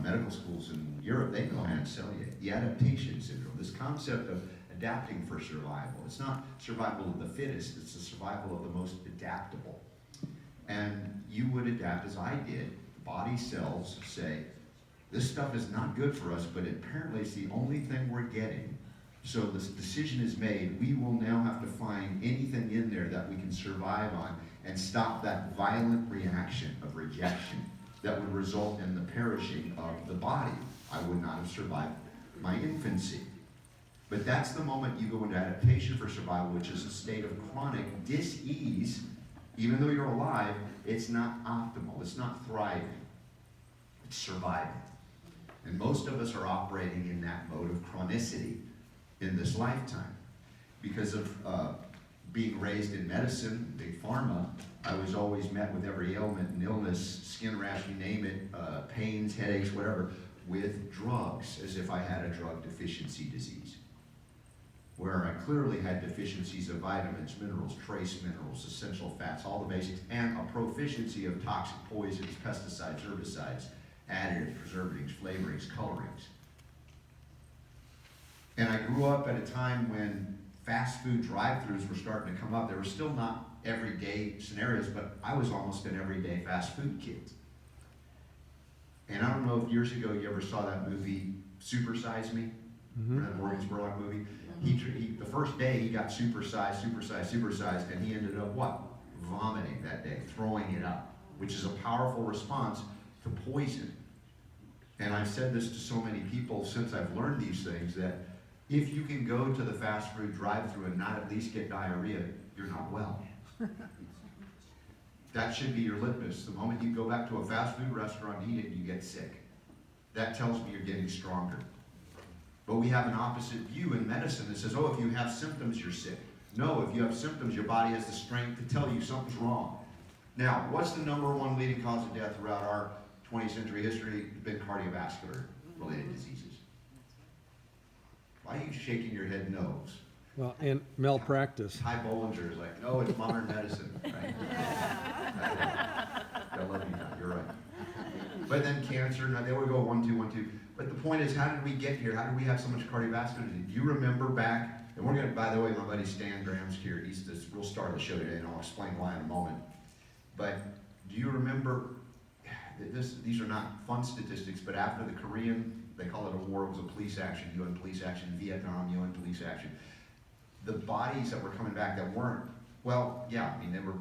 medical schools in Europe, they know how to sell you the adaptation syndrome, this concept of adapting for survival. It's not survival of the fittest, it's the survival of the most adaptable. And you would adapt as I did. Body cells say, this stuff is not good for us, but apparently it's the only thing we're getting. So this decision is made, we will now have to find anything in there that we can survive on and stop that violent reaction of rejection that would result in the perishing of the body. I would not have survived my infancy. But that's the moment you go into adaptation for survival, which is a state of chronic dis-ease. Even though you're alive, it's not optimal, it's not thriving, it's surviving. And most of us are operating in that mode of chronicity in this lifetime. Because of being raised in medicine, big pharma, I was always met with every ailment and illness, skin rash, you name it, pains, headaches, whatever, with drugs, as if I had a drug deficiency disease. Where I clearly had deficiencies of vitamins, minerals, trace minerals, essential fats, all the basics, and a proficiency of toxic poisons, pesticides, herbicides, additives, preservatives, flavorings, colorings. And I grew up at a time when fast food drive-thrus were starting to come up. They were still not everyday scenarios, but I was almost an everyday fast food kid. And I don't know if years ago you ever saw that movie, Super Size Me? Remember that Morgan Spurlock movie? The first day he got supersized, and he ended up what? Vomiting that day, throwing it up, which is a powerful response to poison. And I've said this to so many people since I've learned these things, that if you can go to the fast food drive-thru and not at least get diarrhea, you're not well. That should be your litmus. The moment you go back to a fast food restaurant and eat it, you get sick. That tells me you're getting stronger. But we have an opposite view in medicine that says, oh, if you have symptoms, you're sick. No, if you have symptoms, your body has the strength to tell you something's wrong. Now, what's the #1 leading cause of death throughout our 20th century history? It's been cardiovascular related diseases. Why are you shaking your head no's? Well, and malpractice. Ty Bollinger is like, no, it's modern medicine, right? I love you, you're right. But then cancer, now they would go 1, 2, 1, 2. But the point is, how did we get here? How did we have so much cardiovascular disease? Do you remember back, and we're gonna, by the way, my buddy Stan Graham's here, he's the real star of the show today, and I'll explain why in a moment. But do you remember, these are not fun statistics, but after the Korean, they call it a war, it was a police action, UN police action, Vietnam, UN police action. The bodies that were coming back that weren't, well, yeah, I mean, they were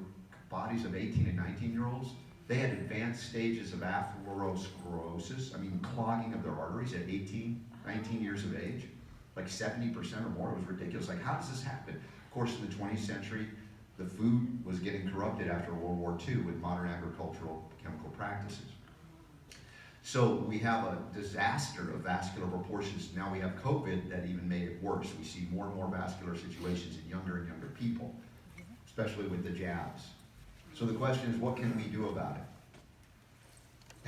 bodies of 18 and 19-year-olds. They had advanced stages of atherosclerosis, I mean, clogging of their arteries at 18, 19 years of age, like 70% or more. It was ridiculous. Like, how does this happen? Of course, in the 20th century, the food was getting corrupted after World War II with modern agricultural chemical practices. So we have a disaster of vascular proportions. Now we have COVID that even made it worse. We see more and more vascular situations in younger and younger people, especially with the jabs. So the question is, what can we do about it?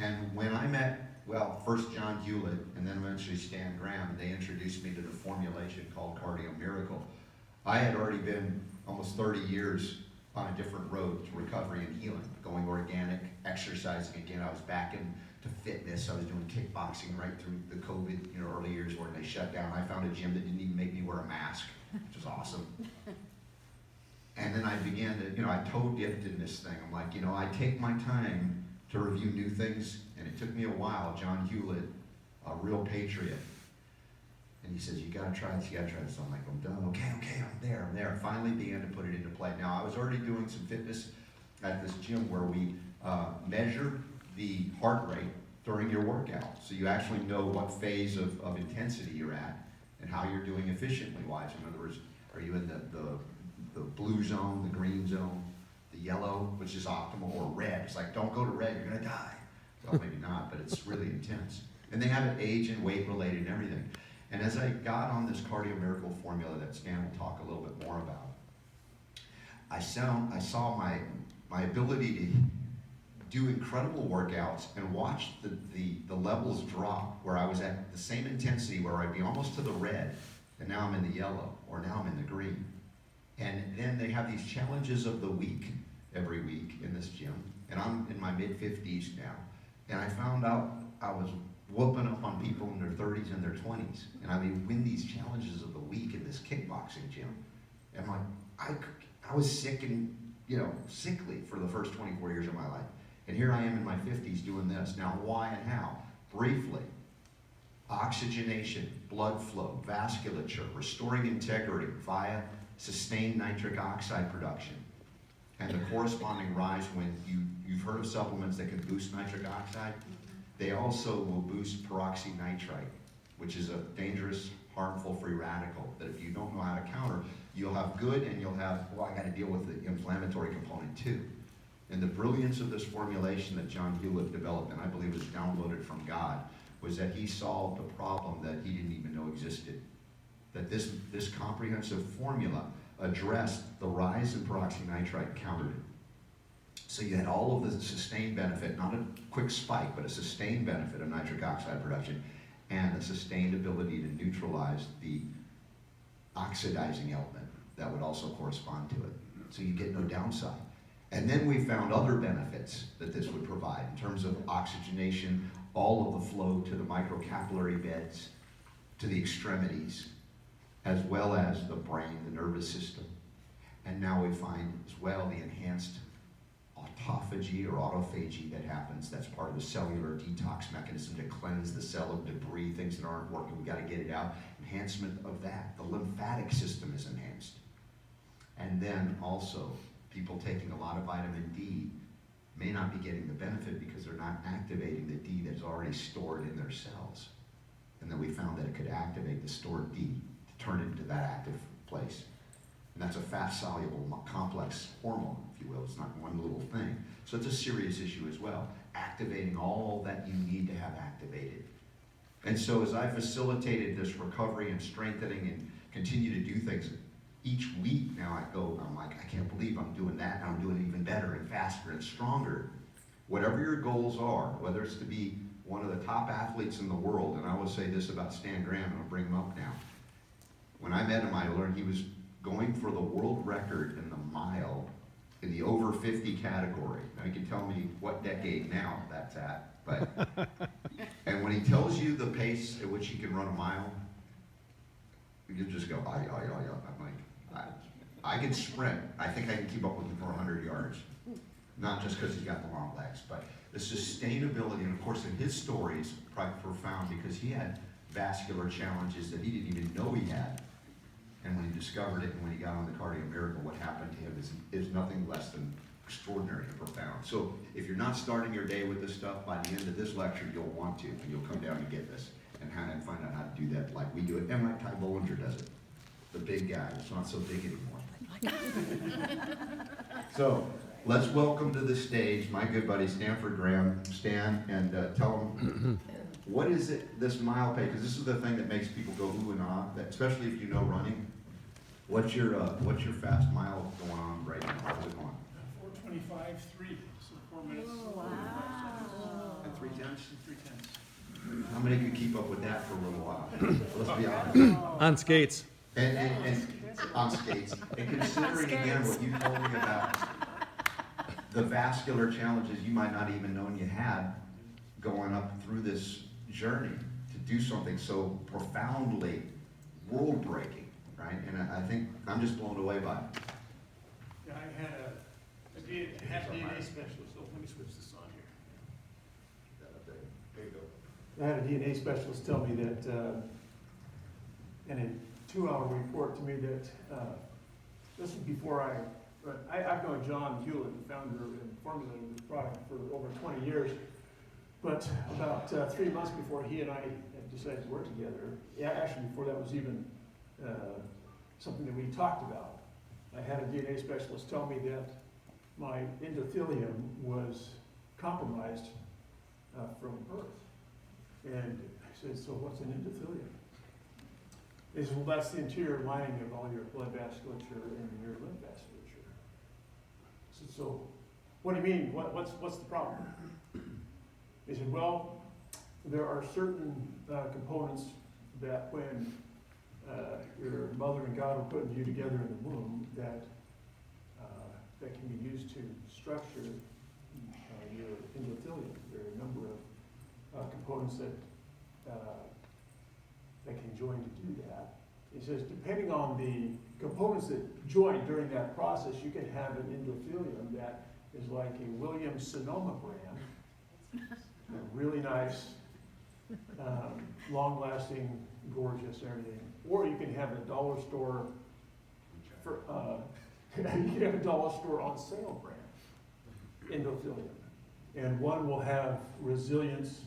And when I met, well, first John Hewlett and then eventually Stan Graham, they introduced me to the formulation called Cardio Miracle. I had already been almost 30 years on a different road to recovery and healing, going organic, exercising again. I was back into fitness. I was doing kickboxing right through the COVID, early years when they shut down. I found a gym that didn't even make me wear a mask, which was awesome. And then I began to, I toe dipped in this thing. I'm like, I take my time to review new things, and it took me a while. John Hewlett, a real patriot, and he says, you gotta try this, you gotta try this. I'm like, I'm done, okay, I'm there. Finally began to put it into play. Now, I was already doing some fitness at this gym where we measured the heart rate during your workout. So you actually know what phase of intensity you're at and how you're doing efficiently wise. In other words, are you in the blue zone, the green zone, the yellow, which is optimal, or red? It's like, don't go to red, you're gonna die. Well, maybe not, but it's really intense. And they have it age and weight related and everything. And as I got on this Cardio Miracle formula that Stan will talk a little bit more about, I saw my ability to do incredible workouts and watch the levels drop, where I was at the same intensity where I'd be almost to the red, and now I'm in the yellow, or now I'm in the green. And then they have these challenges of the week, every week in this gym, and I'm in my mid-50s now. And I found out I was whooping up on people in their 30s and their 20s. And I mean, win these challenges of the week in this kickboxing gym. And like, I was sick and, sickly for the first 24 years of my life. And here I am in my 50s doing this. Now, why and how? Briefly, oxygenation, blood flow, vasculature, restoring integrity via sustained nitric oxide production. And the corresponding rise when you've heard of supplements that can boost nitric oxide. They also will boost peroxynitrite, which is a dangerous, harmful free radical that if you don't know how to counter, you'll have good and you'll have, I got to deal with the inflammatory component too. And the brilliance of this formulation that John Hewlett developed, and I believe was downloaded from God, was that he solved a problem that he didn't even know existed. That this comprehensive formula addressed the rise in peroxynitrite and countered it. So you had all of the sustained benefit, not a quick spike, but a sustained benefit of nitric oxide production and a sustained ability to neutralize the oxidizing element that would also correspond to it. So you get no downside. And then we found other benefits that this would provide in terms of oxygenation, all of the flow to the microcapillary beds, to the extremities, as well as the brain, the nervous system. And now we find as well the enhanced autophagy or autophagy that happens. That's part of the cellular detox mechanism to cleanse the cell of debris, things that aren't working. We got to get it out. Enhancement of that. The lymphatic system is enhanced. And then also, people taking a lot of vitamin D may not be getting the benefit because they're not activating the D that's already stored in their cells. And then we found that it could activate the stored D to turn it into that active place. And that's a fast-soluble, complex hormone, if you will. It's not one little thing. So it's a serious issue as well. Activating all that you need to have activated. And so as I facilitated this recovery and strengthening and continue to do things, each week now I'm like, I can't believe I'm doing that, and I'm doing it even better and faster and stronger. Whatever your goals are, whether it's to be one of the top athletes in the world, and I will say this about Stan Graham, and I'll bring him up now. When I met him, I learned he was going for the world record in the mile in the over 50 category. Now you can tell me what decade now that's at, but, and when he tells you the pace at which he can run a mile, you just go, I'm like, I can sprint. I think I can keep up with him for 100 yards. Not just because he's got the long legs, but the sustainability, and of course in his story is profound because he had vascular challenges that he didn't even know he had. And when he discovered it and when he got on the Cardio Miracle, what happened to him is nothing less than extraordinary and profound. So if you're not starting your day with this stuff, by the end of this lecture, you'll want to, and you'll come down and get this and find out how to do that like we do it, and like Ty Bollinger does it. The big guy, it's not so big anymore. So let's welcome to the stage my good buddy Stanford Graham, Stan, and tell him what is it, this mile pace, because this is the thing that makes people go ooh and ah, that, especially if you know running. What's your fast mile going on right now? How's it going? 4:25.3, so 4 minutes. Oh, wow. At 3:10? 3:10. How many could keep up with that for a little while? Let's be honest. On skates. And on skates. And considering again what you told me about the vascular challenges you might not even known you had going up through this journey to do something so profoundly world-breaking, right? And I think I'm just blown away by it. Yeah, I had a DNA specialist. Oh, let me switch this on here. There you go. I had a DNA specialist tell me that, in a 2-hour report to me that, this was before I've known John Hewlett, the founder and formulator of the product, for over 20 years. But about 3 months before he and I had decided to work together, actually before that was even something that we talked about, I had a DNA specialist tell me that my endothelium was compromised from birth. And I said, so what's an endothelium? He said, well, that's the interior lining of all your blood vasculature and your lymph vasculature. I said, so what do you mean? What's the problem? He said, well, there are certain components that when your mother and God are putting you together in the womb that can be used to structure your endothelium. There are a number of components that that can join to do that. He says, depending on the components that join during that process, you can have an endothelium that is like a Williams-Sonoma brand, really nice, long-lasting, gorgeous, everything. Or you can have a dollar store you can have a dollar store on sale brand endothelium, and one will have resilience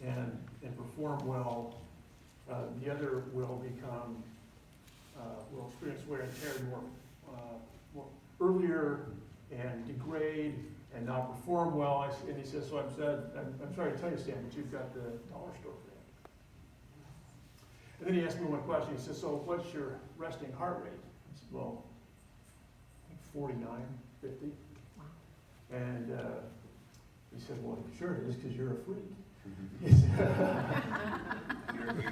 and perform well. The other will become will experience wear and tear more earlier and degrade and not perform well. And he says, so I'm sorry to tell you, Stan, but you've got the dollar store brand. And then he asked me one question. He says, so what's your resting heart rate? I said, well, 49, 50. And he said, well, sure it is, because you're a freak.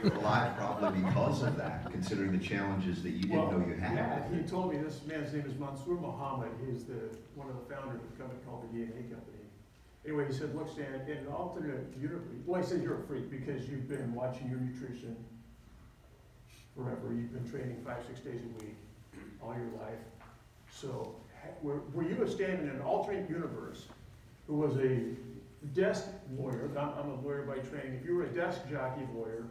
You're alive probably because of that, considering the challenges that you didn't know you had. Yeah, he told me this man's name is Mansour Muhammad. He's one of the founders of a company called the DNA Company. Anyway, he said, look, Stan, in an alternate universe, well, he said you're a freak because you've been watching your nutrition forever. You've been training 5-6 days a week all your life. So were you a Stan in an alternate universe who was a desk lawyer? I'm a lawyer by training. If you were a desk jockey lawyer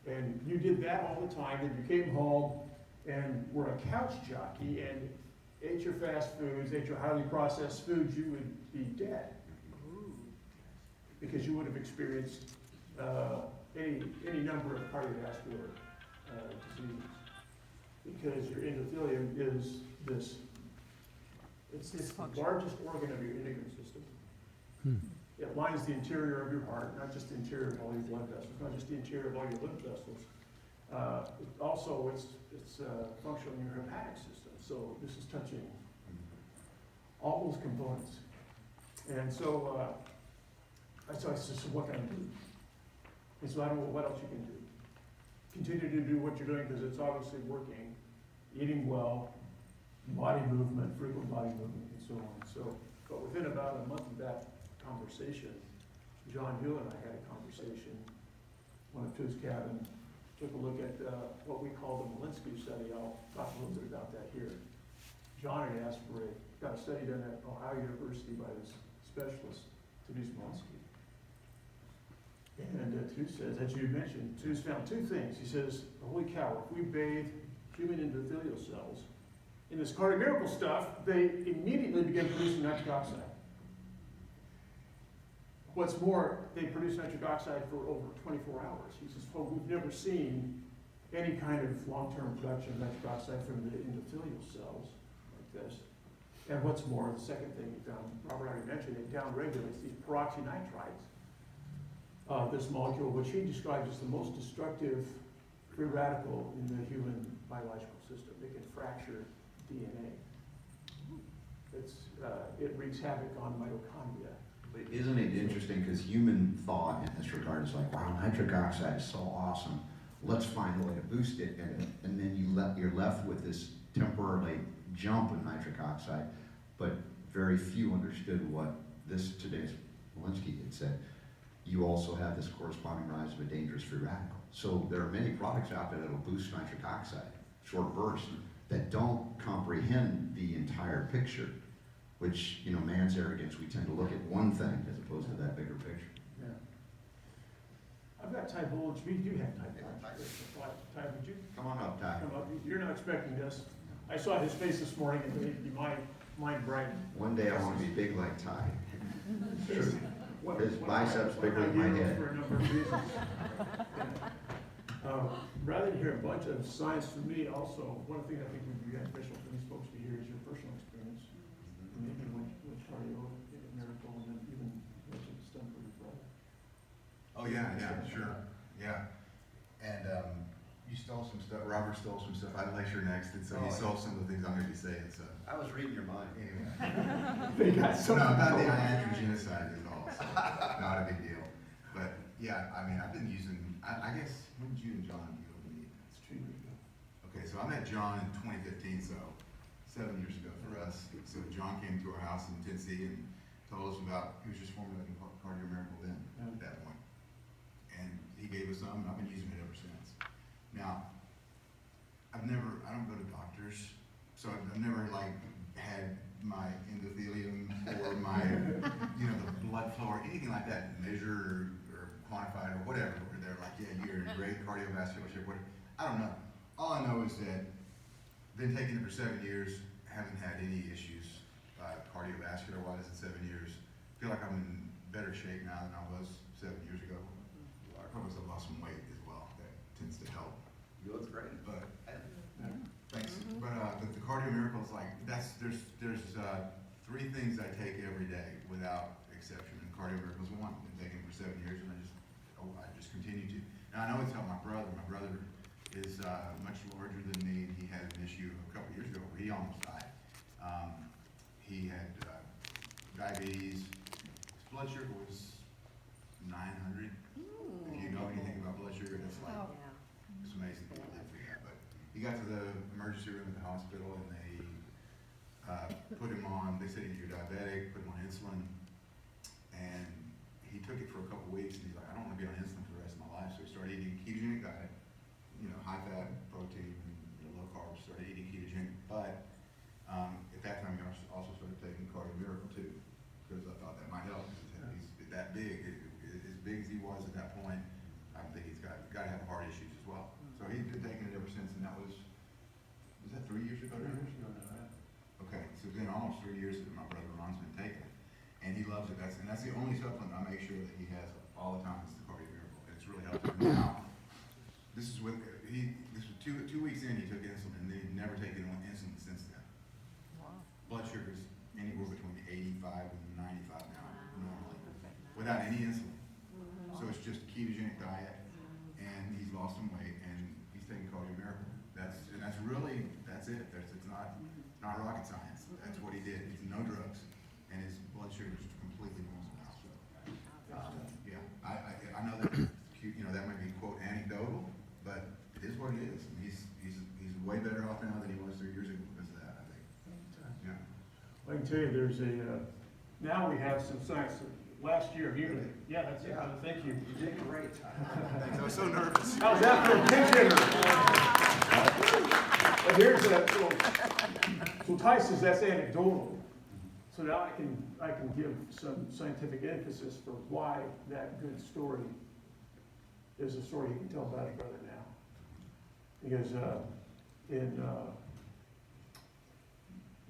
and you did that all the time, then you came home and were a couch jockey and ate your fast foods, ate your highly processed foods, you would be dead. Because you would have experienced any number of cardiovascular diseases. Because your endothelium is it's the largest organ of your endocrine system. It lines the interior of your heart, not just the interior of all your blood vessels, not just the interior of all your lymph vessels. Also, it's functional in your hepatic system. So this is touching all those components. And so I said, so what can I do? And so I don't know what else you can do. Continue to do what you're doing because it's obviously working. Eating well, body movement, frequent body movement, and so on. So, but within about a month of that conversation, John Hill and I had a conversation, went up to his cabin, took a look at what we call the Malinsky study. I'll talk a little bit about that here. John had asked got a study done at Ohio University by this specialist, Tadeusz Malinsky. And Tadeusz says, as you mentioned, Tadeusz found two things. He says, holy cow, if we bathe human endothelial cells in this cardiomiracle stuff, they immediately begin producing nitric oxide. What's more, they produce nitric oxide for over 24 hours. He says, well, we've never seen any kind of long-term production of nitric oxide from the endothelial cells like this. And what's more, the second thing he found, Robert already mentioned, it downregulates these peroxynitrites, this molecule, which he describes as the most destructive free radical in the human biological system. It can fracture DNA. It wreaks havoc on mitochondria. But isn't it interesting, because human thought in this regard is like, wow, nitric oxide is so awesome. Let's find a way to boost it, and then you're left with this temporarily jump in nitric oxide, but very few understood what today's Malinsky had said. You also have this corresponding rise of a dangerous free radical. So there are many products out there that will boost nitric oxide, short bursts, that don't comprehend the entire picture, which, man's arrogance, we tend to look at one thing as opposed to that bigger picture. Yeah. I've got Ty Bulge. We do have Ty. Ty, would you Come on up, Ty. come up? You're not expecting this. I saw his face this morning and made my mind brighten. One day I want to be big like Ty. True. What- His what- biceps what bigger than my ideals head. For a number of reasons. Rather than hear a bunch of science from me, also, one thing I think would be beneficial for these folks to hear is your personal experience. Maybe with cardio, miracle, and then even what you've done for your brother. Oh, yeah, sure, yeah. And you stole some stuff, Robert stole some stuff out of lecture next, and so he stole some of the things I'm gonna be saying, so. I was reading your mind. Anyway. They got So something. no, about the iatrogenocide is all, so not a big deal. But, yeah, I mean, I've been using, I guess, when did you and John go to meet? It's 2 years ago. Okay, so I met John in 2015, so 7 years ago for us. So John came to our house in Tennessee and told us about, he was just formulating Cardio Miracle then, at that point. And he gave us some, and I've been using it ever since. Now, I don't go to doctors, so I've never like had my endothelium or my, the blood flow or anything like that measured or quantified or whatever, where they're like, yeah, you're in great cardiovascular shape, whatever. I don't know. All I know is that been taking it for 7 years, haven't had any issues cardiovascular wise in 7 years. Feel like I'm in better shape now than I was 7 years ago. I probably still lost some weight as well. That tends to help. You look great. But thanks. But the cardio miracles, like there's 3 things I take every day without exception. And cardio miracles one. I've been taking it for 7 years, and I just continue to. Now I know it's helped my brother. My brother is much larger than me, and he had an issue a couple years ago where he almost died. He had diabetes. His blood sugar was 900. If you know anything about blood sugar, it's like it's amazing to live through that. But he got to the emergency room at the hospital, and they put him on. They said you're diabetic. Put him on insulin, and he took it for a couple weeks, and he's like, I don't want to be on insulin for the rest of my life. So he started eating ketogenic diet, high fat, protein, and low carbs. Started eating ketogenic, but at that time he also started taking Cardio Miracle too, because I thought that might help. He's that big, as big as he was at that point. I think he's got to have heart issues as well. So he's been taking it ever since, and that was that 3 years ago? 3 years ago now. Okay, so it's been almost 3 years that my brother Ron's been taking it, and he loves it. That's the only supplement I make sure that he has all the time. It's the Cardio Miracle, and it's really helped him. Now, this was 2 weeks in. He took insulin, and he'd never taken insulin since then. Wow. Blood sugar's anywhere between 85 and 95 now, normally, without any insulin. So it's just a ketogenic diet, and he's lost some weight, and he's taking Cardio Miracle. That's it. It's not rocket science. That's what he did. He's no drugs, and his blood sugar is completely normal now. So, yeah, I know that that might be quote anecdotal, but it is what it is. And he's way better off now than he was 3 years ago because of that, I think. Yeah. I can tell you, there's now we have some science. Last year, that's it. Thank you. You did great. Thanks. I was so nervous. How's that for a picture? But here's so Ty says that's anecdotal. So now I can give some scientific emphasis for why that good story is a story you can tell about your brother now. Because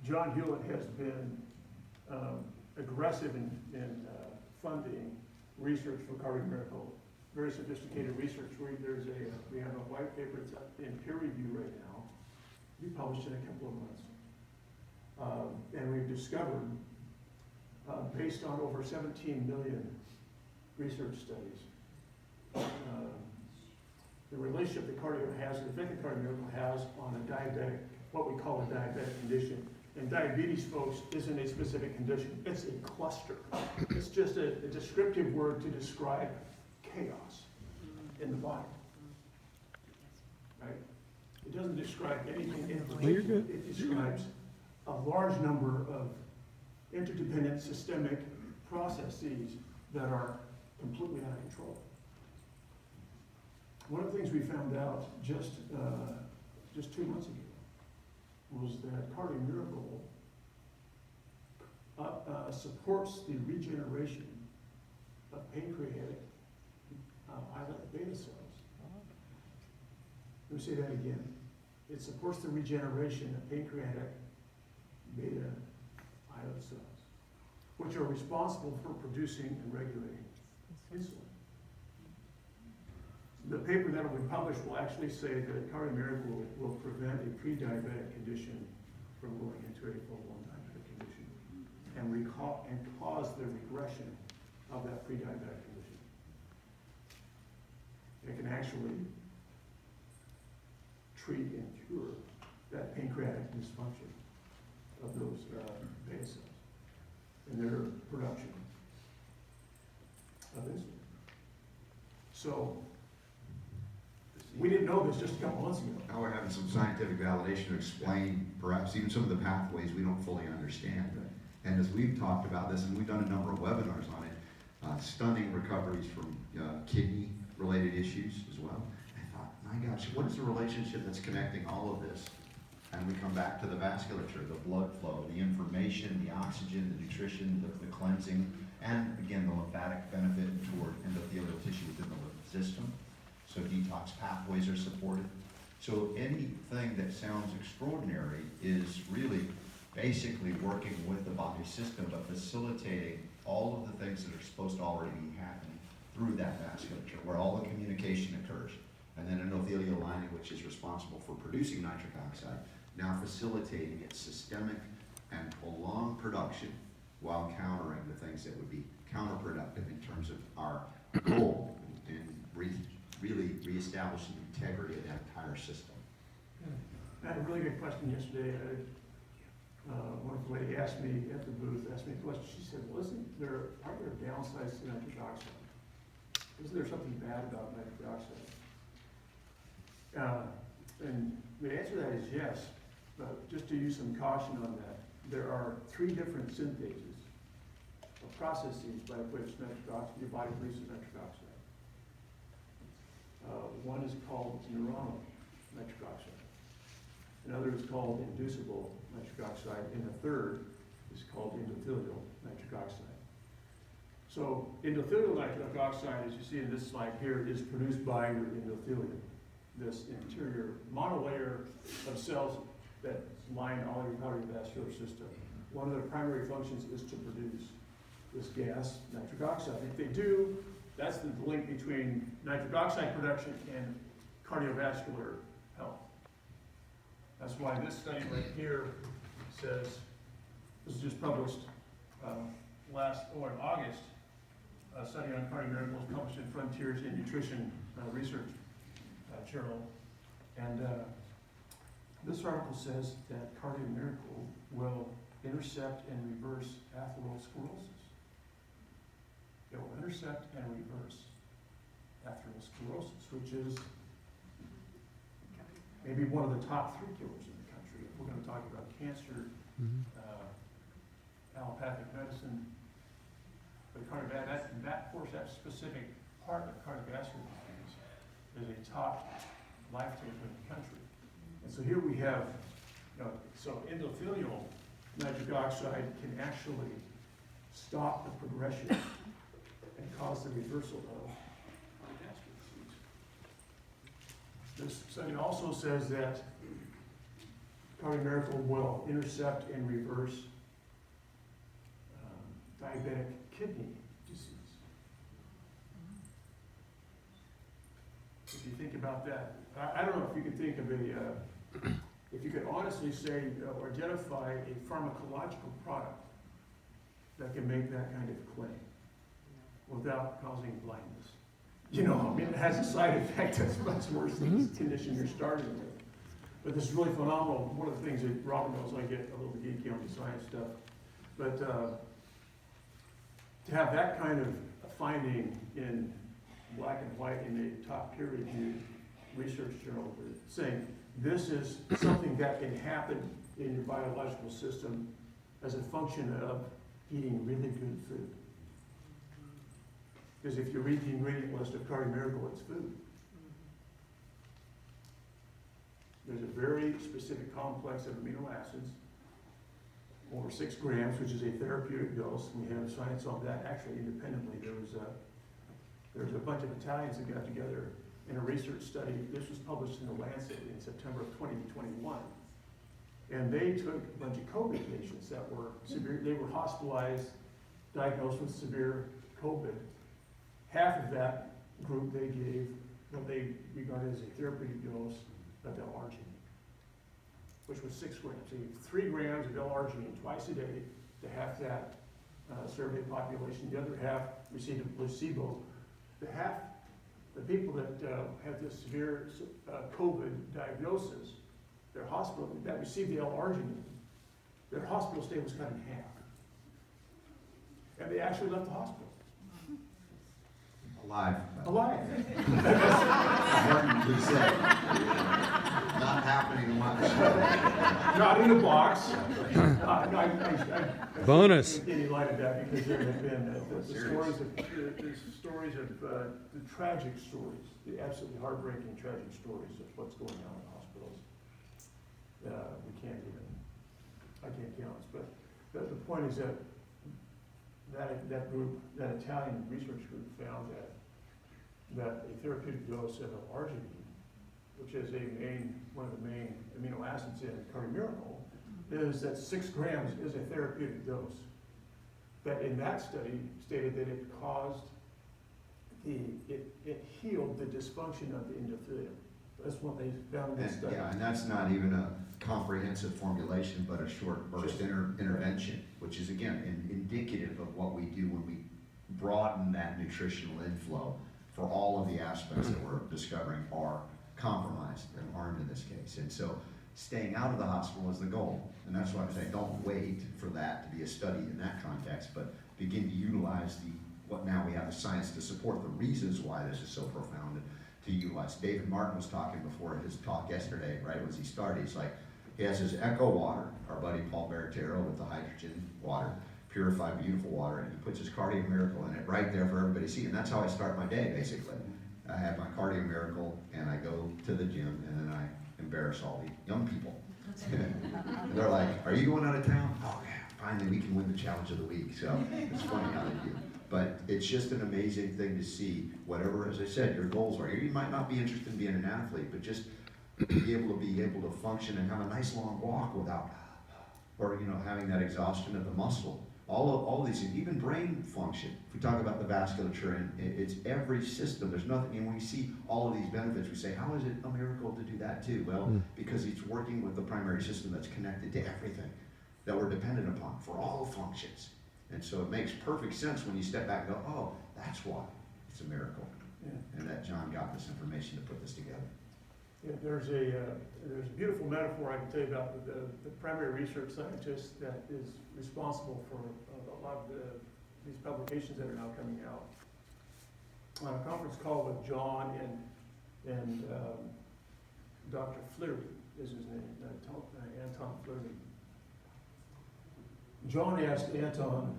John Hewlett has been aggressive in funding research for Cardio Miracle, very sophisticated research. We have a white paper that's in peer review right now. Be published in a couple of months, and we've discovered, based on over 17 million research studies, the relationship that cardio has, the effect that Cardio Miracle has on a diabetic, what we call a diabetic condition. And diabetes, folks, isn't a specific condition. It's a cluster. It's just a descriptive word to describe chaos in the body. Right? It doesn't describe anything in particular. You're good. It describes a large number of interdependent systemic processes that are completely out of control. One of the things we found out just 2 months ago was that Cardio Miracle supports the regeneration of pancreatic islet beta cells. Let me say that again. It supports the regeneration of pancreatic beta islet cells, which are responsible for producing and regulating insulin. The paper that will be published will actually say that Cardio Miracle will prevent a pre-diabetic condition from going into a full-blown diabetic condition and cause the regression of that pre-diabetic condition. It can actually treat and cure that pancreatic dysfunction of those beta cells and their production of insulin. So, we didn't know this just a couple months ago. Now we're having some scientific validation to explain perhaps even some of the pathways we don't fully understand. And as we've talked about this, and we've done a number of webinars on it, stunning recoveries from kidney related issues as well. I thought, my gosh, what is the relationship that's connecting all of this? And we come back to the vasculature, the blood flow, the information, the oxygen, the nutrition, the cleansing, and again, the lymphatic benefit toward endothelial tissue within the lymph system. So detox pathways are supported. So anything that sounds extraordinary is really basically working with the body system, but facilitating all of the things that are supposed to already be happening through that vasculature, where all the communication occurs. And then endothelial lining, which is responsible for producing nitric oxide, now facilitating its systemic and prolonged production while countering the things that would be counterproductive in terms of our goal in really reestablishing the integrity of that entire system. I had a really good question yesterday. One lady asked me at the booth, asked me a question. She said, well, aren't there downsides to nitric oxide? Isn't there something bad about nitric oxide? And the answer to that is yes, but just to use some caution on that, there are 3 different synthases or processes by which your body produces nitric oxide. One is called neuronal nitric oxide. Another is called inducible nitric oxide, and the third is called endothelial nitric oxide. So endothelial nitric oxide, as you see in this slide here, is produced by your endothelium, this interior monolayer of cells that line all your cardiovascular system. One of their primary functions is to produce this gas, nitric oxide. If they do, that's the link between nitric oxide production and cardiovascular health. That's why this study right here says, this was just published in August, a study on cardiomiracles published in Frontiers in Nutrition Research Journal. And this article says that cardioMiracle will intercept and reverse atherosclerosis. It will intercept and reverse atherosclerosis, which is maybe one of the top 3 killers in the country. If we're going to talk about cancer, allopathic medicine, but that specific part of cardiovascular disease is a top life taker in the country. And so here we have, so endothelial nitric oxide can actually stop the progression and cause the reversal of cardiovascular disease. This study also says that cardioMiracle will intercept and reverse diabetic kidney disease. If you think about that, I don't know if you could think of if you could honestly say or identify a pharmacological product that can make that kind of claim without causing blindness. It has a side effect that's much worse than the condition you're starting with. But this is really phenomenal. One of the things that Robin knows, I get a little geeky on the science stuff. But to have that kind of finding in black and white in a top peer-reviewed research journal saying this is something that can happen in your biological system as a function of eating really good food. Because if you read the ingredient list of cardioMiracle, it's food. There's a very specific complex of amino acids, over 6 grams, which is a therapeutic dose. We have science on that. Actually, independently, there was a bunch of Italians that got together in a research study. This was published in the Lancet in September of 2021. And they took a bunch of COVID patients that were severe. They were hospitalized, diagnosed with severe COVID. Half of that group, they gave what they regarded as a therapeutic dose of L-arginine, which was 6 grams. So you have 3 grams of L-arginine twice a day to half that survey population. The other half received a placebo. The people that had this severe COVID diagnosis, their hospital that received the L-arginine, their hospital stay was cut in half, and they actually left the hospital Alive. alive. Important to say. Not not happening much. Not in a box. I Bonus. shouldn't get any light of that because there have been the stories of the tragic stories, the absolutely heartbreaking tragic stories of what's going on in hospitals. I can't count, but the point is that group, that Italian research group found that a therapeutic dose of arginine, which is one of the main amino acids in Cardiomiracle, is that 6 grams is a therapeutic dose. That in that study stated that it healed the dysfunction of the endothelium. That's what they found in this study. Yeah, and that's not even a comprehensive formulation, but a short burst intervention, which is again indicative of what we do when we broaden that nutritional inflow for all of the aspects that we're discovering are compromised and harmed in this case. And so staying out of the hospital is the goal. And that's why I say don't wait for that to be a study in that context, but begin to utilize what now we have the science to support the reasons why this is so profound to utilize. David Martin was talking before his talk yesterday, right, as he started. He's like, he has his Echo water, our buddy Paul Baratero with the hydrogen water, purified, beautiful water, and he puts his Cardio Miracle in it right there for everybody to see. And that's how I start my day, basically. I have my Cardio Miracle, and I go to the gym, and then I embarrass all the young people. And they're like, are you going out of town? Oh, yeah, finally we can win the challenge of the week. So it's funny how they do. But it's just an amazing thing to see whatever, as I said, your goals are. You might not be interested in being an athlete, but just be able to function and have a nice long walk without, or having that exhaustion of the muscle. All of these things, even brain function. If we talk about the vasculature, and it's every system. There's nothing, and when we see all of these benefits, we say, how is it a miracle to do that too? Well, because it's working with the primary system that's connected to everything that we're dependent upon for all functions. And so it makes perfect sense when you step back and go, oh, that's why it's a miracle. Yeah. And that John got this information to put this together. Yeah, there's a beautiful metaphor I can tell you about the primary research scientist that is responsible for a lot of these publications that are now coming out. On a conference call with John and Dr. Fleury is his name, Anton Fleury. John asked Anton,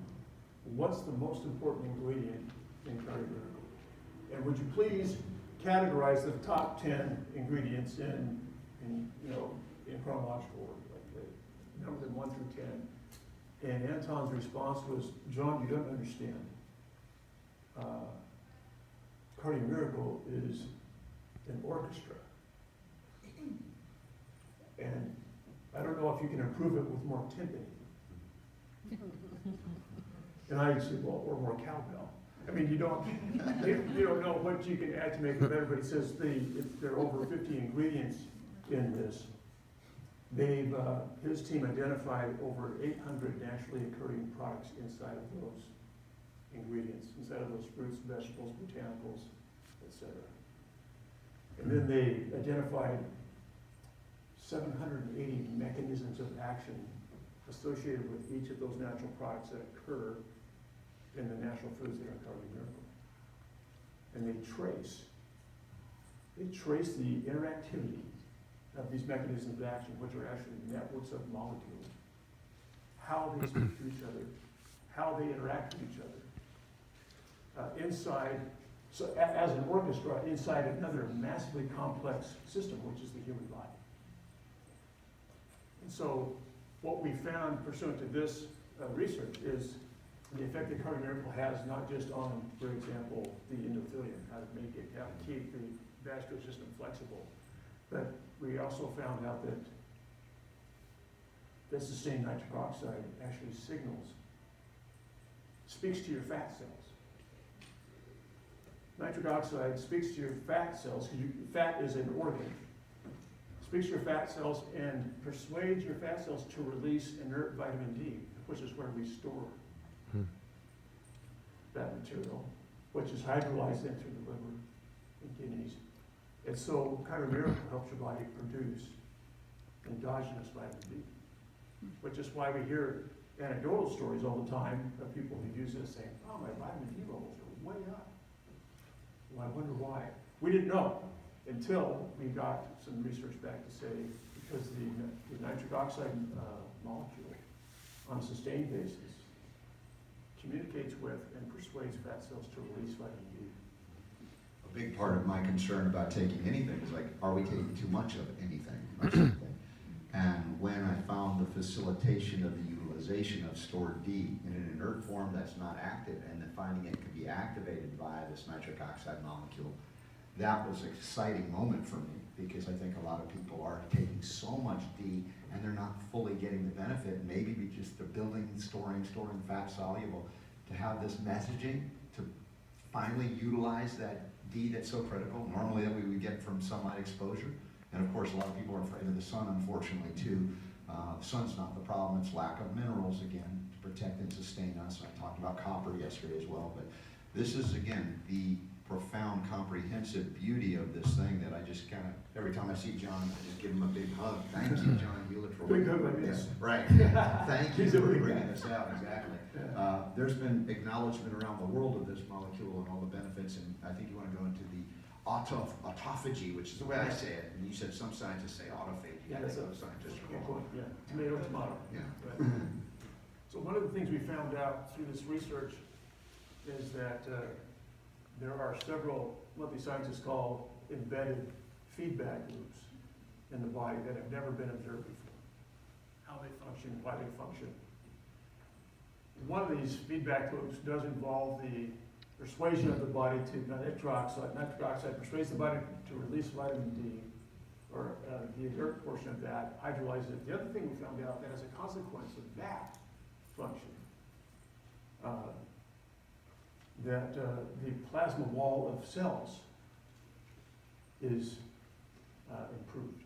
what's the most important ingredient in Cardio Miracle? And would you please categorize the top 10 ingredients in chronological order, like number them 1 through 10. And Anton's response was, John, you don't understand. Cardio Miracle is an orchestra. And I don't know if you can improve it with more timpani. And I said, well, or more cowbell. I mean, you don't know what you can add to make it better, but he says there are over 50 ingredients in this. His team identified over 800 naturally occurring products inside of those ingredients, inside of those fruits, vegetables, botanicals, etc. And then they identified 780 mechanisms of action associated with each of those natural products that occur in the natural foods that are Cardio Miracle. And they trace the interactivity of these mechanisms of action, which are actually networks of molecules, how they speak to each other, how they interact with each other. As an orchestra, inside another massively complex system, which is the human body. And so what we found pursuant to this research is the effect that Cardio Miracle has not just on, for example, the endothelium, how to keep the vascular system flexible, but we also found out that sustained nitric oxide actually speaks to your fat cells. Nitric oxide speaks to your fat cells, because fat is an organ. Speaks to your fat cells and persuades your fat cells to release inert vitamin D, which is where we store that material, which is hydrolyzed into the liver and kidneys. And so Cardio Miracle helps your body produce endogenous vitamin D, which is why we hear anecdotal stories all the time of people who use this saying, oh, my vitamin D levels are way up. Well, I wonder why. We didn't know. until we got some research back to say, because the nitric oxide molecule on a sustained basis communicates with and persuades fat cells to release vitamin D. A big part of my concern about taking anything is like, are we taking too much of anything or something? And when I found the facilitation of the utilization of stored D in an inert form that's not active, and then finding it can be activated via this nitric oxide molecule, that was an exciting moment for me, because I think a lot of people are taking so much D and they're not fully getting the benefit. Maybe we just are building, storing fat soluble to have this messaging to finally utilize that D that's so critical. Normally that we would get from sunlight exposure. And of course, a lot of people are afraid of the sun, unfortunately, too. The sun's not the problem, it's lack of minerals, again, to protect and sustain us. I talked about copper yesterday as well, but this is, again, the profound, comprehensive beauty of this thing that I just kind of, every time I see John, I just give him a big hug. Thank you, John Hewlett, for Big hug like this. Right. Thank you He's a for big bringing guy. this out, exactly. Yeah. There's been acknowledgement around the world of this molecule and all the benefits, and I think you want to go into the autophagy, which is the way I say it, and you said some scientists say autophagy. Yeah, I that's think a those scientists are good wrong. point, yeah. Tomato, tomato. Yeah. Right. So one of the things we found out through this research is that there are several, what the scientists call embedded feedback loops in the body that have never been observed before. How they function, why they function. One of these feedback loops does involve the persuasion of the body to nitric oxide. Nitric oxide persuades the body to release vitamin D, or the inert portion of that hydrolyzes it. The other thing we found out that as a consequence of that function, that the plasma wall of cells is improved.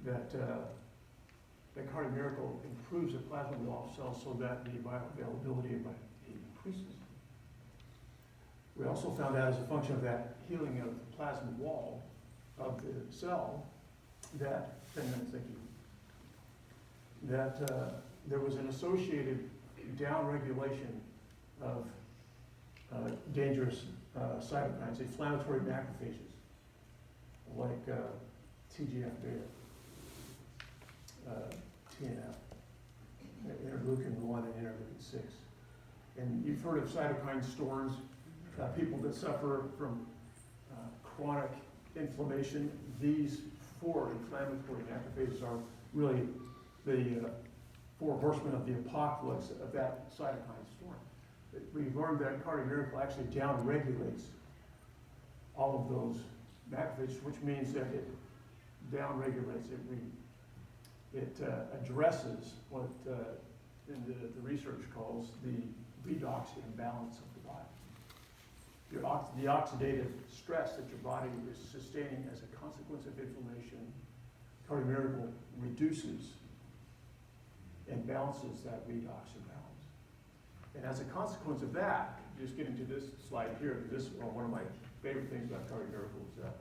That Cardio Miracle improves the plasma wall of cells so that the bioavailability of vitamin D increases. We also found out as a function of that healing of the plasma wall of the cell that, 10 minutes, thank you, that there was an associated downregulation of dangerous cytokines, inflammatory macrophages, like TGF-beta, TNF, interleukin-1 and interleukin-6. And you've heard of cytokine storms, people that suffer from chronic inflammation. These 4 inflammatory macrophages are really the 4 horsemen of the apocalypse of that cytokine storm. We've learned that Cardio Miracle actually downregulates all of those macrophages, which means that it downregulates it. It addresses what in the research calls the redox imbalance of the body. The oxidative stress that your body is sustaining as a consequence of inflammation, Cardio Miracle reduces and balances that redox imbalance. And as a consequence of that, just getting to this slide here, this is one of my favorite things about Cardio Miracle is that,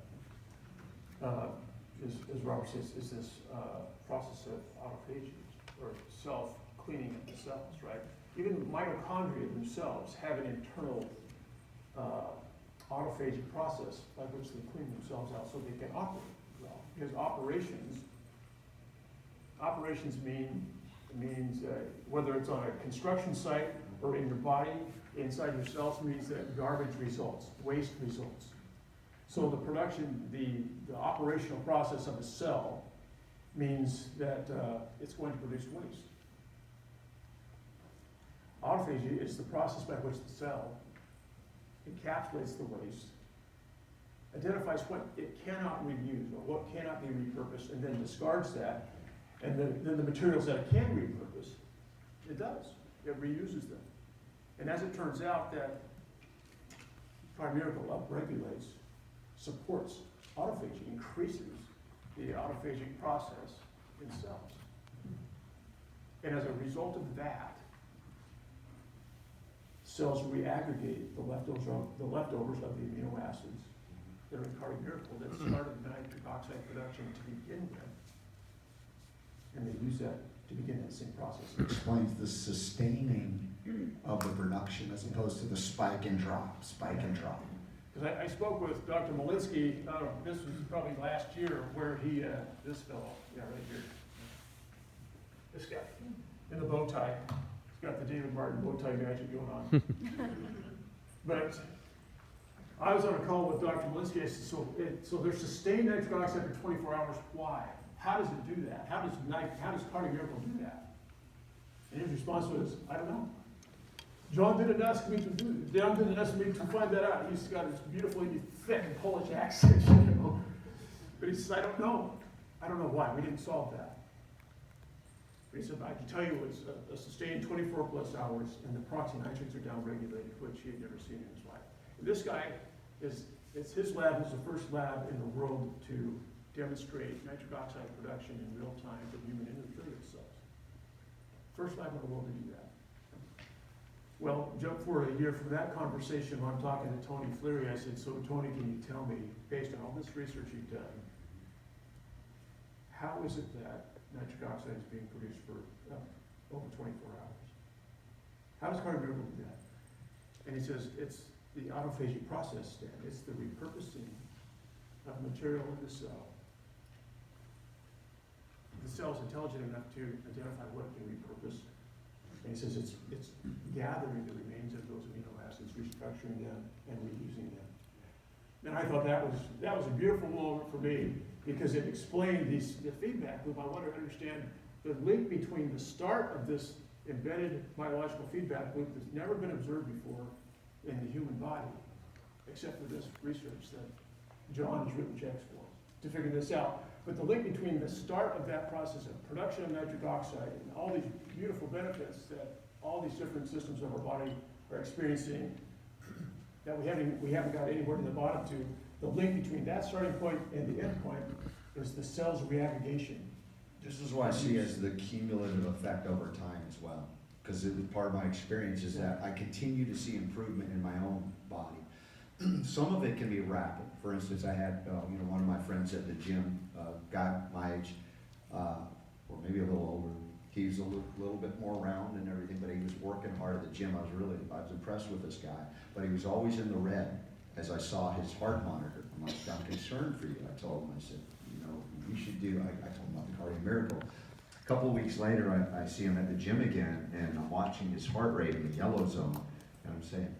as Robert says, is this process of autophagy, or self-cleaning of the cells, right? Even mitochondria themselves have an internal autophagy process by which they clean themselves out so they can operate well. Because operations means whether it's on a construction site or in your body, inside your cells, means that garbage results, waste results. So the production, the operational process of a cell means that it's going to produce waste. Autophagy is the process by which the cell encapsulates the waste, identifies what it cannot reuse or what cannot be repurposed, and then discards that. And then the materials that it can repurpose, it does. It reuses them. And as it turns out, that Cardio Miracle upregulates, supports autophagy, increases the autophagic process in cells. And as a result of that, cells reaggregate the leftovers of the amino acids that are in Cardio Miracle that started nitric oxide production to begin with. And they use that to begin that same process. Explains the sustaining of the production as opposed to the spike and drop. Because I spoke with Dr. Malinsky, this was probably last year, where he, this fellow, yeah, right here. This guy, in the bow tie. He's got the David Martin bow tie magic going on. But I was on a call with Dr. Malinsky. I said, so there's sustained nitric oxide for 24 hours. Why? How does it do that? How does Cardio Miracle do that? And his response was, I don't know. John didn't ask me to do it. John didn't ask me to find that out. He's got this beautifully thick Polish accent, you know. But he says, I don't know. I don't know why. We didn't solve that. But he said, I can tell you it's a sustained 24 plus hours, and the peroxynitrates are downregulated, which he had never seen in his life. And this guy his lab is the first lab in the world to demonstrate nitric oxide production in real time from human endothelial cells. First lab in the world to do that. Well, jump forward a year from that conversation when I'm talking to Tony Fleary. I said, so Tony, can you tell me, based on all this research you've done, how is it that nitric oxide is being produced for over 24 hours? How does Cardio Miracle do that? And he says, it's the autophagy process, Stan. It's the repurposing of material in the cell. The cell's intelligent enough to identify what it can repurpose. And he says it's gathering the remains of those amino acids, restructuring them, and reusing them. And I thought that was a beautiful moment for me, because it explained the feedback loop. I wanted to understand the link between the start of this embedded biological feedback loop that's never been observed before in the human body, except for this research that John has written checks for to figure this out. But the link between the start of that process of production of nitric oxide and all these beautiful benefits that all these different systems of our body are experiencing that we haven't got anywhere to the bottom to, the link between that starting point and the end point is the cell's reaggregation. This is what I see as the cumulative effect over time as well. Because part of my experience is that I continue to see improvement in my own body. Some of it can be rapid. For instance, I had one of my friends at the gym, guy my age, or maybe a little older. He's a little bit more round and everything, but he was working hard at the gym. I was impressed with this guy, but he was always in the red as I saw his heart monitor. I'm like, I'm concerned for you. I told him, I said, you should do, I told him about the Cardio Miracle. A couple of weeks later, I see him at the gym again, and I'm watching his heart rate in the yellow zone, and I'm saying,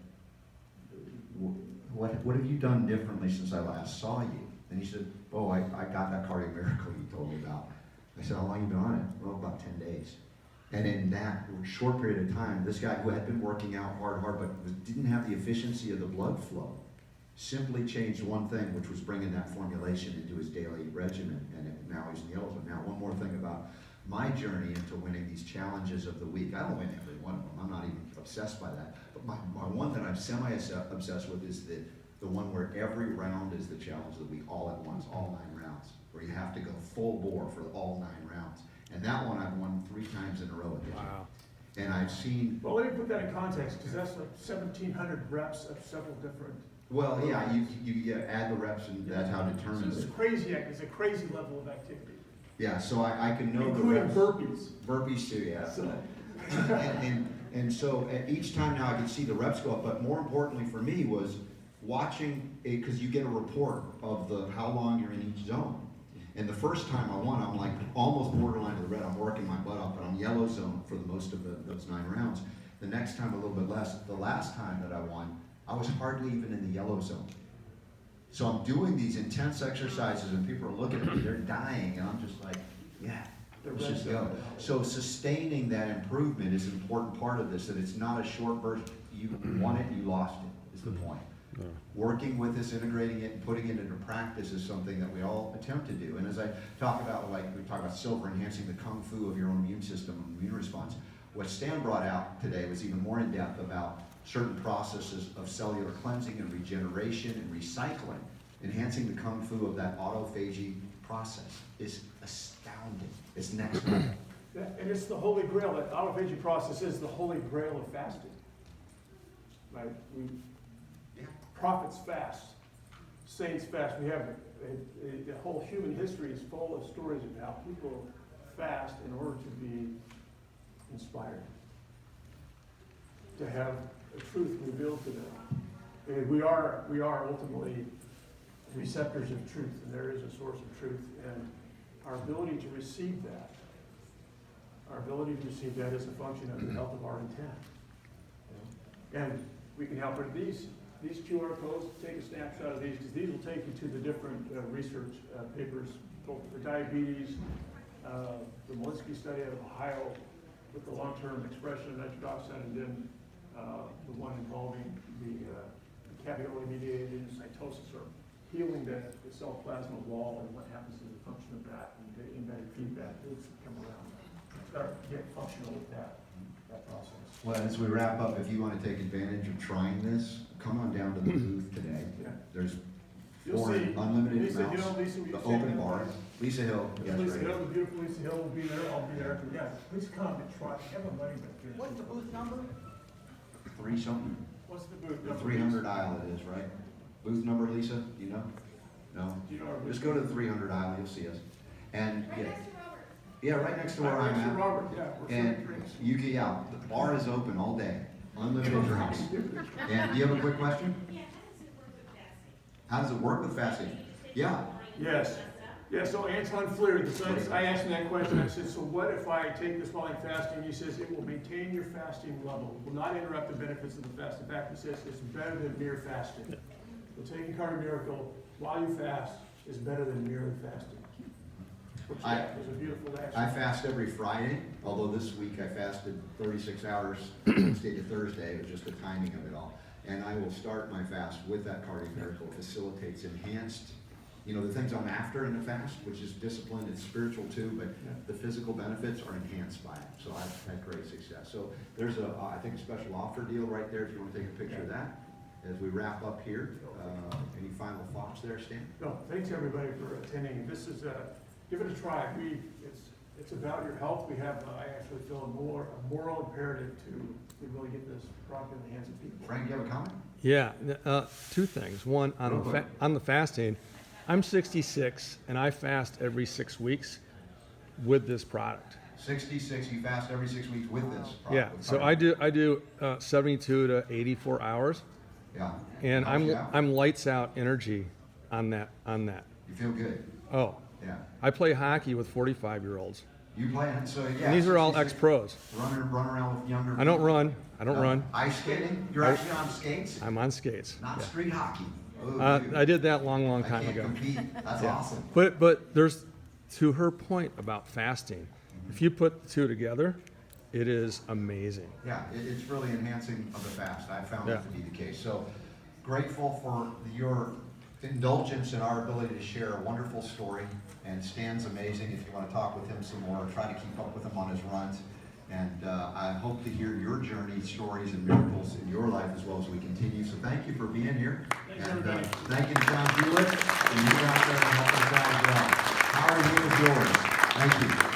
what have you done differently since I last saw you? And he said, oh, I got that Cardio Miracle you told me about. I said, how long have you been on it? Well, about 10 days. And in that short period of time, this guy who had been working out hard, but didn't have the efficiency of the blood flow, simply changed one thing, which was bringing that formulation into his daily regimen, and now he's in yellow zone. Now, one more thing about my journey into winning these challenges of the week. I don't win every one of them. I'm not even obsessed by that. But my one that I'm semi-obsessed with is the one where every round is the challenge of the week, all at once, all 9 rounds, where you have to go full bore for all 9 rounds. And that one I've won 3 times in a row. Wow. And I've seen... Well, let me put that in context, because that's like 1,700 reps of several different... Well, yeah, you add the reps, and that's how it determines It's it. crazy, it's a crazy level of activity. Yeah, so I can know including the reps. burpees. Burpees too, yeah. So, And so at each time now I can see the reps go up, but more importantly for me was watching, because you get a report of how long you're in each zone. And the first time I won, I'm like almost borderline to the red. I'm working my butt off, but I'm yellow zone for the most of those 9 rounds. The next time a little bit less. The last time that I won, I was hardly even in the yellow zone. So I'm doing these intense exercises and people are looking at me, they're dying, and I'm just like, yeah, let's just go. So sustaining that improvement is an important part of this, that it's not a short version. You won it, you lost it, is the point. Yeah. Working with this, integrating it, and putting it into practice is something that we all attempt to do. And as I talk about, we talk about silver, enhancing the kung fu of your own immune system and immune response, what Stan brought out today was even more in depth about certain processes of cellular cleansing and regeneration and recycling. Enhancing the kung fu of that autophagy process is astounding. It's next level. yeah, and it's the holy grail. That autophagy process is the holy grail of fasting. Right? Prophets fast, saints fast. We have the whole human history is full of stories of how people fast in order to be inspired, to have a truth revealed to them. We are ultimately receptors of truth, and there is a source of truth, and our ability to receive that, is a function of the health of our intent. And we can help with these QR codes, take a snapshot of these, because these will take you to the different research papers, both for diabetes, the Malinsky study out of Ohio with the long-term expression of nitric oxide, and then the one involving the caveolin-mediated cytosis, or healing the cell plasma wall, and what happens to the function of that, and the embedded feedback loops that come around. Start to get functional with that process. Well, as we wrap up, if you want to take advantage of trying this, come on down to the booth today. Yeah. There's You'll 4 see unlimited Lisa amounts, Hill, Lisa, will you the stand open up? bar. Lisa Hill, yes, Lisa right Hill, here. the beautiful Lisa Hill will be there, I'll be there, yeah, please come and try, have a money back here. What's the booth number? 3 something, What's the booth the number? 300 aisle it is, right? Booth number, Lisa, do you know? No? Do you know our booth? Just go to the 300 aisle, you'll see us. And, Right yeah, next to Robert. yeah, right next to where Right I'm next to at. Robert, yeah, we're serving And drinks. you can, yeah, the bar is open all day, unlimited drinks. And do you have a quick question? Yeah, how does it work with fasting? How does it work with fasting? Yeah, Yes. Yeah, so Anton Fleer, the son, I asked him that question, I said, so what if I take this while I'm fasting? He says, it will maintain your fasting level, it will not interrupt the benefits of the fast. In fact, he says it's better than mere fasting. So taking Cardio Miracle while you fast is better than merely fasting. Which was a beautiful I action. fast every Friday, although this week I fasted 36 hours, Wednesday to Thursday, it was just the timing of it all. And I will start my fast with that Cardio Miracle. It facilitates enhanced, the things I'm after in the fast, which is discipline, it's spiritual too, but the physical benefits are enhanced by it. So I've had great success. So there's I think a special offer deal right there if you want to take a picture of that. As we wrap up here, any final thoughts there, Stan? No, thanks everybody for attending. This is, give it a try. It's about your health. We have, I actually feel a moral imperative to really get this product in the hands of people. Frank, you have a comment? Yeah, 2 things. One, Real quick. on the fasting, I'm 66 and I fast every 6 weeks with this product. 66, you fast every 6 weeks with this product. Yeah, with so Cardio. I do 72 to 84 hours, Yeah. and Helps you out. I'm lights out energy on that. You feel good. Oh, Yeah. I play hockey with 45-year-olds. You play it, so yeah. And these are all 66, ex-pros. Run around with younger. I don't people. run. I don't No. run. Ice skating? You're actually on skates? I'm on skates. Not Yeah. street hockey. Oh, dude. I did that long I time can't ago. compete. That's Yeah. awesome. But there's, to her point about fasting, if you put the 2 together, it is amazing. Yeah, it's really enhancing of the fast. I found Yeah. it to be the case. So grateful for your indulgence in our ability to share a wonderful story. And Stan's amazing. If you want to talk with him some more, try to keep up with him on his runs. And I hope to hear your journey, stories, and miracles in your life as well as we continue. So thank you for being here. Thanks, And everybody. thank you to John Hewlett and you out there helping us out as well. Howard, he is yours. Thank you.